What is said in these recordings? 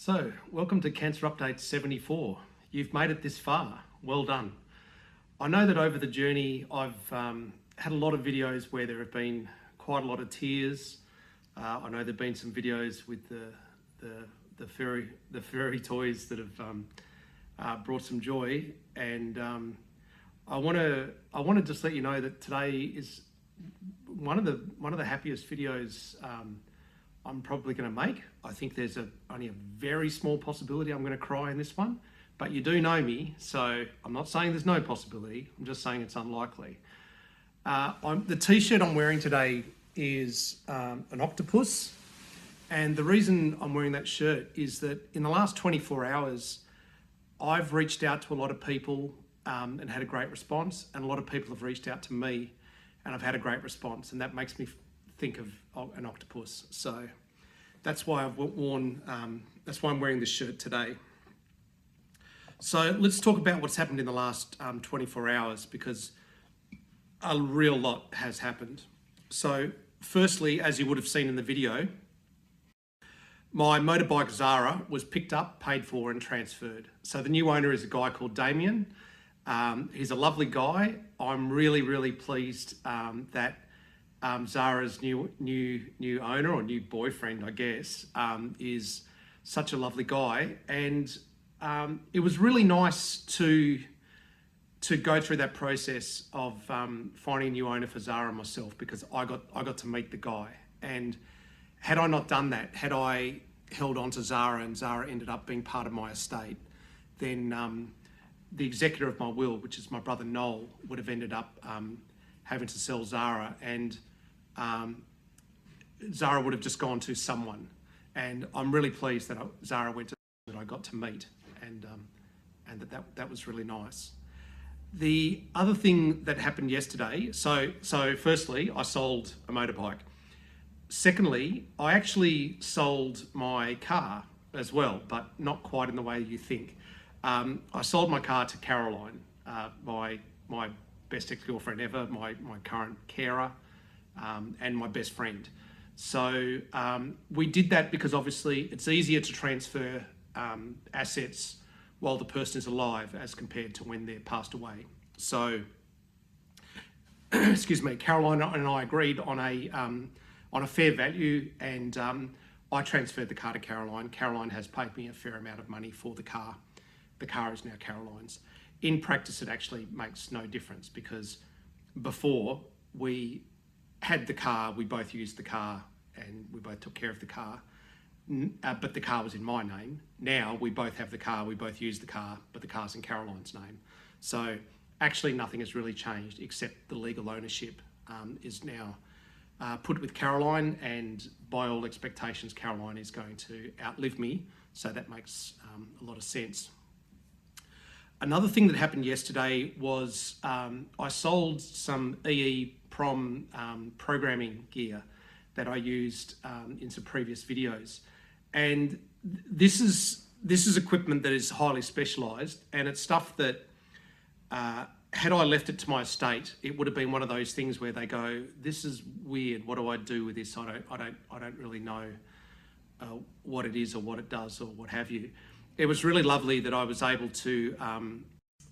So, welcome to Cancer Update 74. You've made it this far. Well done. I know that over the journey I've had a lot of videos where there have been quite a lot of tears. I know there have been some videos with the furry toys that have brought some joy, and I want to just let you know that today is one of the happiest videos I'm probably going to make. I think there's only a very small possibility I'm going to cry in this one, but you do know me, so I'm not saying there's no possibility. I'm just saying it's unlikely. The t-shirt I'm wearing today is an octopus, and the reason I'm wearing that shirt is that in the last 24 hours, I've reached out to a lot of people and had a great response, and a lot of people have reached out to me and I've had a great response, and that makes me think of an octopus. So that's why that's why I'm wearing this shirt today. So let's talk about what's happened in the last 24 hours, because a real lot has happened. So firstly, as you would have seen in the video, my motorbike Zara was picked up, paid for and transferred. So the new owner is a guy called Damien. He's a lovely guy. I'm really pleased that Zara's new owner, or new boyfriend, I guess, is such a lovely guy. And it was really nice to go through that process of finding a new owner for Zara and myself, because I got to meet the guy. And had I not done that, had I held on to Zara and Zara ended up being part of my estate, then the executor of my will, which is my brother Noel, would have ended up having to sell Zara, and Zara would have just gone to someone. And I'm really pleased that Zara went to that I got to meet, and that was really nice. The other thing that happened yesterday, so firstly, I sold a motorbike. Secondly, I actually sold my car as well, but not quite in the way you think. I sold my car to Caroline, my best ex-girlfriend ever, my current carer, and my best friend. So we did that because obviously it's easier to transfer assets while the person is alive as compared to when they're passed away. So, excuse me, Caroline and I agreed on a fair value, and I transferred the car to Caroline. Caroline has paid me a fair amount of money for the car. The car is now Caroline's. In practice, it actually makes no difference, because before we had the car, we both used the car and we both took care of the car, but the car was in my name. Now we both have the car, we both use the car, but the car's in Caroline's name. So actually nothing has really changed, except the legal ownership is now put with Caroline, and by all expectations, Caroline is going to outlive me. So that makes a lot of sense. Another thing that happened yesterday was I sold some EEPROM programming gear that I used in some previous videos, and this is equipment that is highly specialised, and it's stuff that had I left it to my estate, it would have been one of those things where they go, "This is weird. What do I do with this? I don't really know what it is or what it does or what have you." It was really lovely that I was able to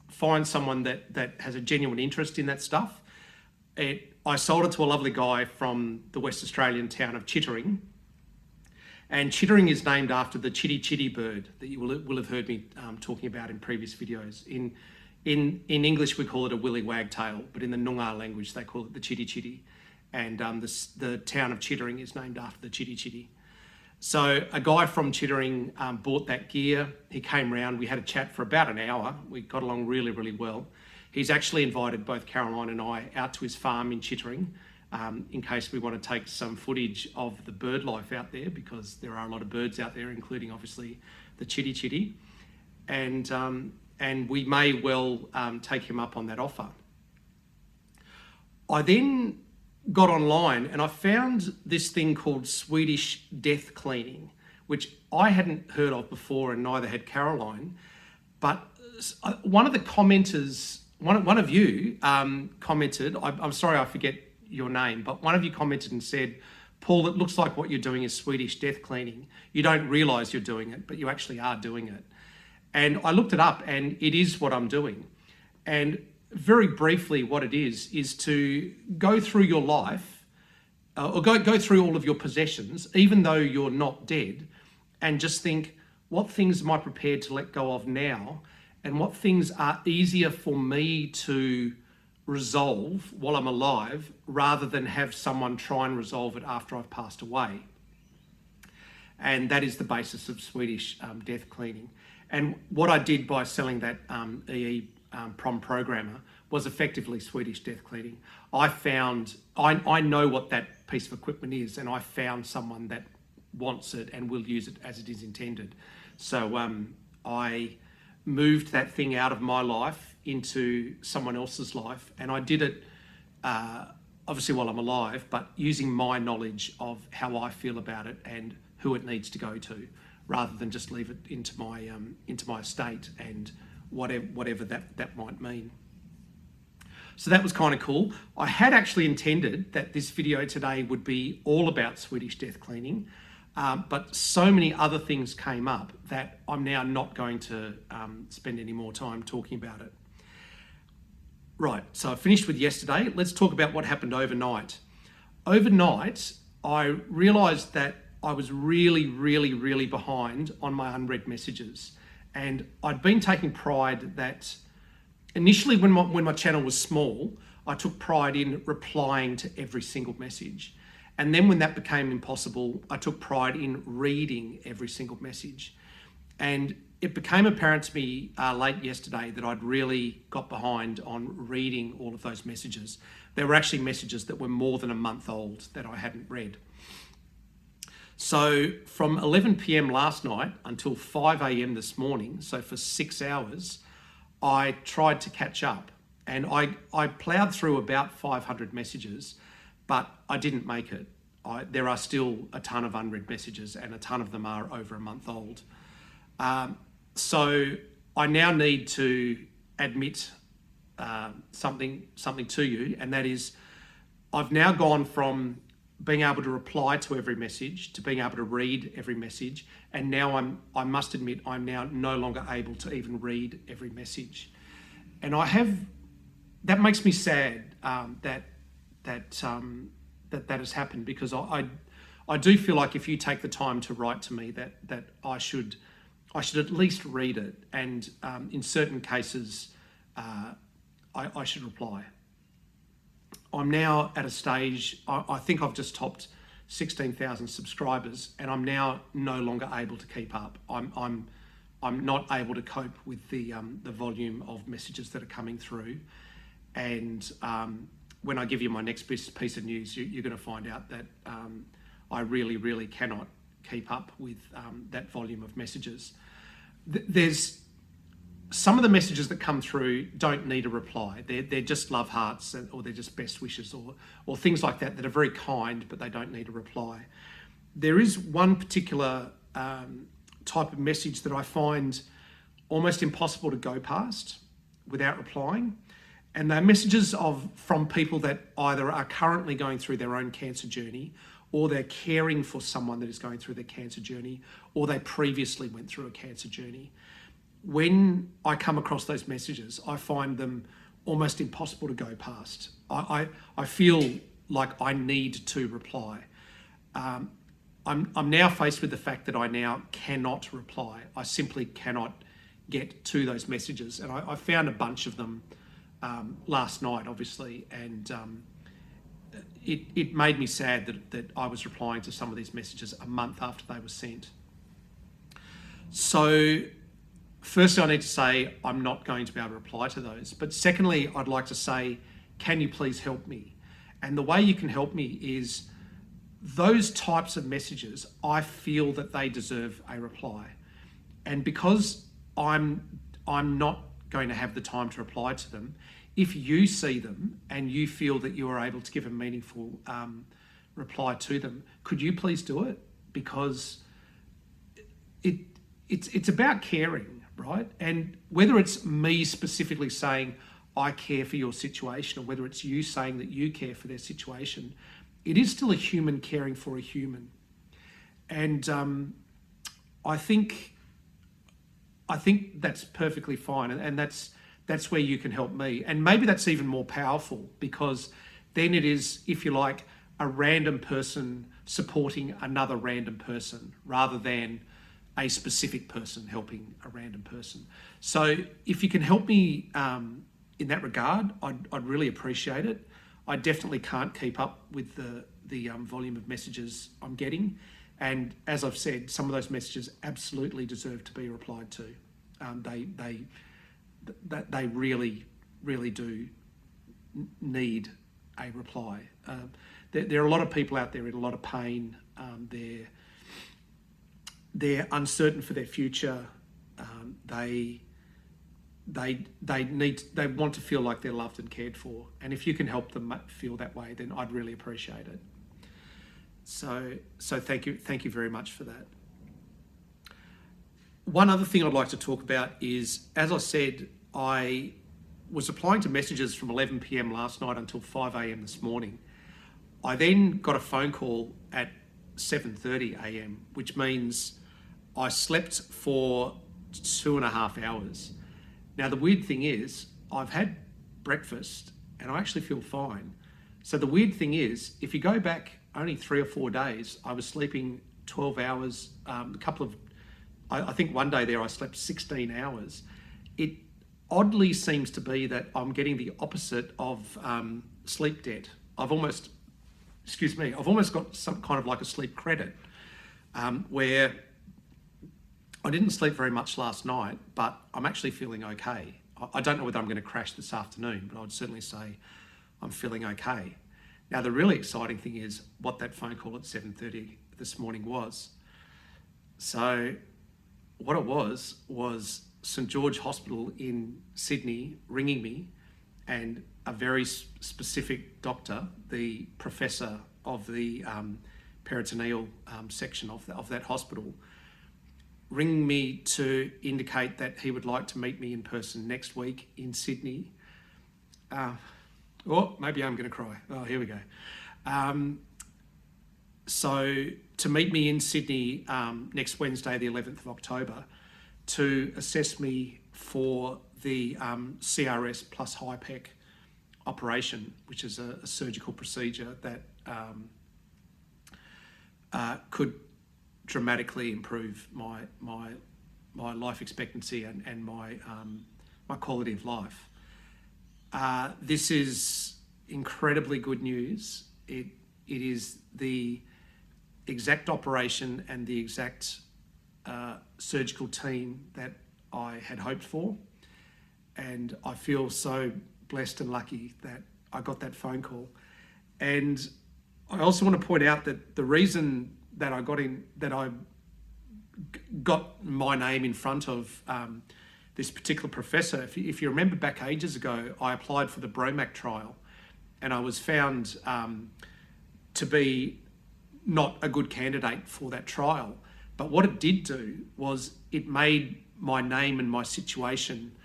find someone that has a genuine interest in that stuff. I sold it to a lovely guy from the West Australian town of Chittering. And Chittering is named after the chitty bird that you will have heard me talking about in previous videos. In English, we call it a willy wagtail, but in the Noongar language, they call it the chitty. And the town of Chittering is named after the chitty. So a guy from Chittering bought that gear. He came round, we had a chat for about an hour. We got along really well. He's actually invited both Caroline and I out to his farm in Chittering in case we want to take some footage of the bird life out there, because there are a lot of birds out there, including obviously the chitty. And we may well take him up on that offer. I then got online and I found this thing called Swedish death cleaning, which I hadn't heard of before, and neither had Caroline. But one of the commenters, one of you commented, I'm sorry I forget your name, but one of you commented and said, Paul, it looks like what you're doing is Swedish death cleaning. You don't realise you're doing it, but you actually are doing it. And I looked it up, and it is what I'm doing. And very briefly, what it is to go through your life, or go through all of your possessions, even though you're not dead, and just think, what things am I prepared to let go of now? And what things are easier for me to resolve while I'm alive, rather than have someone try and resolve it after I've passed away. And that is the basis of Swedish death cleaning. And what I did by selling that EE Prom Programmer was effectively Swedish death cleaning. I know what that piece of equipment is, and I found someone that wants it and will use it as it is intended. So I moved that thing out of my life into someone else's life, and I did it obviously while I'm alive, but using my knowledge of how I feel about it and who it needs to go to, rather than just leave it into my estate and whatever that might mean. So that was kind of cool. I had actually intended that this video today would be all about Swedish death cleaning, but so many other things came up that I'm now not going to spend any more time talking about it. Right, so I finished with yesterday. Let's talk about what happened overnight. Overnight, I realised that I was really behind on my unread messages. And I'd been taking pride that initially when my channel was small, I took pride in replying to every single message. And then when that became impossible, I took pride in reading every single message. And it became apparent to me late yesterday that I'd really got behind on reading all of those messages. There were actually messages that were more than a month old that I hadn't read. So from 11 p.m. last night until 5 a.m. this morning, so for 6 hours, I tried to catch up. And I ploughed through about 500 messages, but I didn't make it. There are still a ton of unread messages, and a ton of them are over a month old. So I now need to admit something to you, and that is I've now gone from being able to reply to every message to being able to read every message, and now I must admit I'm now no longer able to even read every message. And that makes me sad that has happened, because I do feel like if you take the time to write to me, that I should at least read it, and in certain cases I should reply. I'm now at a stage, I think I've just topped 16,000 subscribers, and I'm now no longer able to keep up. I'm not able to cope with the volume of messages that are coming through. And when I give you my next piece of news, you're going to find out that I really cannot keep up with that volume of messages. There's some of the messages that come through don't need a reply. They're just love hearts, or they're just best wishes, or things like that are very kind, but they don't need a reply. There is one particular type of message that I find almost impossible to go past without replying. And they're messages from people that either are currently going through their own cancer journey, or they're caring for someone that is going through their cancer journey, or they previously went through a cancer journey. When I come across those messages, I find them almost impossible to go past. I feel like I need to reply. I'm now faced with the fact that I now cannot reply. I simply cannot get to those messages. And I found a bunch of them last night, obviously, and it made me sad that I was replying to some of these messages a month after they were sent. So firstly, I need to say I'm not going to be able to reply to those. But secondly, I'd like to say, can you please help me? And the way you can help me is those types of messages, I feel that they deserve a reply. And because I'm not going to have the time to reply to them, if you see them and you feel that you are able to give a meaningful reply to them, could you please do it? Because it's about caring, right? And whether it's me specifically saying I care for your situation, or whether it's you saying that you care for their situation, it is still a human caring for a human. And I think that's perfectly fine, and that's where you can help me. And maybe that's even more powerful, because then it is, if you like, a random person supporting another random person rather than a specific person helping a random person. So if you can help me in that regard, I'd really appreciate it. I definitely can't keep up with the volume of messages I'm getting. And as I've said, some of those messages absolutely deserve to be replied to. They really, really do need a reply. There are a lot of people out there in a lot of pain. They're uncertain for their future. They want to feel like they're loved and cared for. And if you can help them feel that way, then I'd really appreciate it. So thank you very much for that. One other thing I'd like to talk about is, as I said, I was replying to messages from 11 p.m. last night until 5 a.m. this morning. I then got a phone call at 7:30 a.m., which means I slept for 2.5 hours. Now, the weird thing is, I've had breakfast and I actually feel fine. So the weird thing is, if you go back only 3 or 4 days, I was sleeping 12 hours, I think one day there I slept 16 hours. It oddly seems to be that I'm getting the opposite of sleep debt. I've almost got some kind of like a sleep credit, where I didn't sleep very much last night, but I'm actually feeling okay. I don't know whether I'm going to crash this afternoon, but I'd certainly say I'm feeling okay. Now, the really exciting thing is what that phone call at 7:30 this morning was. So what it was St George Hospital in Sydney ringing me, and a very specific doctor, the professor of the peritoneal section of that hospital, ringing me to indicate that he would like to meet me in person next week in Sydney. Maybe I'm going to cry. Oh, here we go. So to meet me in Sydney next Wednesday, the 11th of October, to assess me for the CRS plus HIPEC operation, which is a surgical procedure that could dramatically improve my life expectancy and my quality of life. This is incredibly good news. It is the exact operation and the exact surgical team that I had hoped for, and I feel so blessed and lucky that I got that phone call. And I also want to point out that the reason that I got my name in front of this particular professor, if you remember back ages ago, I applied for the BROMAC trial, and I was found to be not a good candidate for that trial. But what it did do was it made my name and my situation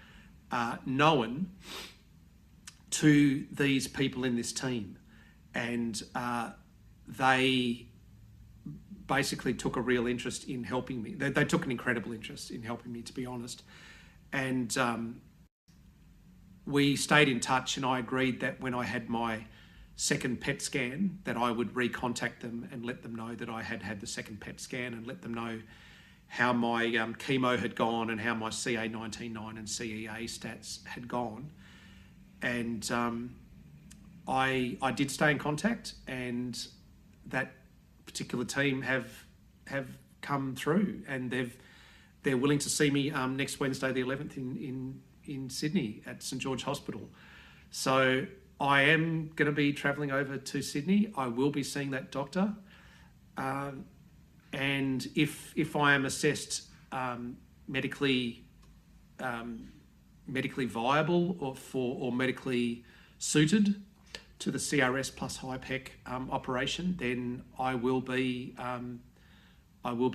known to these people in this team, and they basically took a real interest in helping me. They took an incredible interest in helping me, to be honest. And we stayed in touch, and I agreed that when I had my second PET scan, that I would recontact them and let them know that I had had the second PET scan, and let them know how my chemo had gone and how my CA19-9 and CEA stats had gone. And I did stay in contact, and that particular team have come through, and they're willing to see me next Wednesday the 11th in Sydney at St George Hospital. So I am going to be travelling over to Sydney. I will be seeing that doctor, and if I am assessed medically viable or medically suited to the CRS plus HIPEC operation, then I will be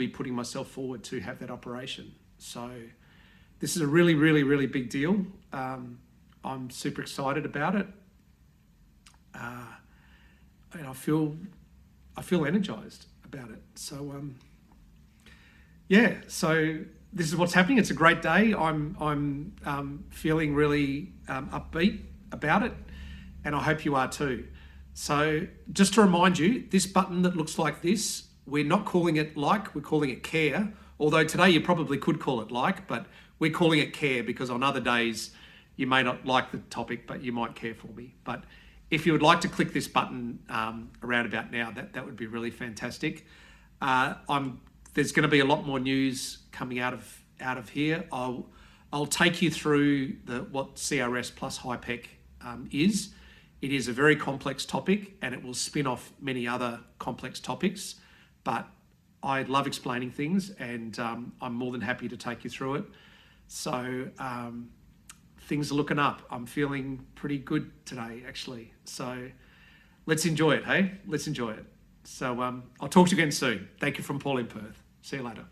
putting myself forward to have that operation. So this is a really, really, really big deal. I'm super excited about it. and I feel energized about it. So yeah, so this is what's happening. It's a great day. I'm feeling really upbeat about it, and I hope you are too. So just to remind you, this button that looks like this, we're not calling it like, we're calling it care. Although today you probably could call it like, but we're calling it care because on other days you may not like the topic, but you might care for me. But if you would like to click this button around about now, that would be really fantastic. There's going to be a lot more news coming out of here. I'll take you through what CRS plus HIPEC is. It is a very complex topic, and it will spin off many other complex topics. But I love explaining things, and I'm more than happy to take you through it. So things are looking up. I'm feeling pretty good today, actually. So let's enjoy it, hey? Let's enjoy it. So I'll talk to you again soon. Thank you from Paul in Perth. See you later.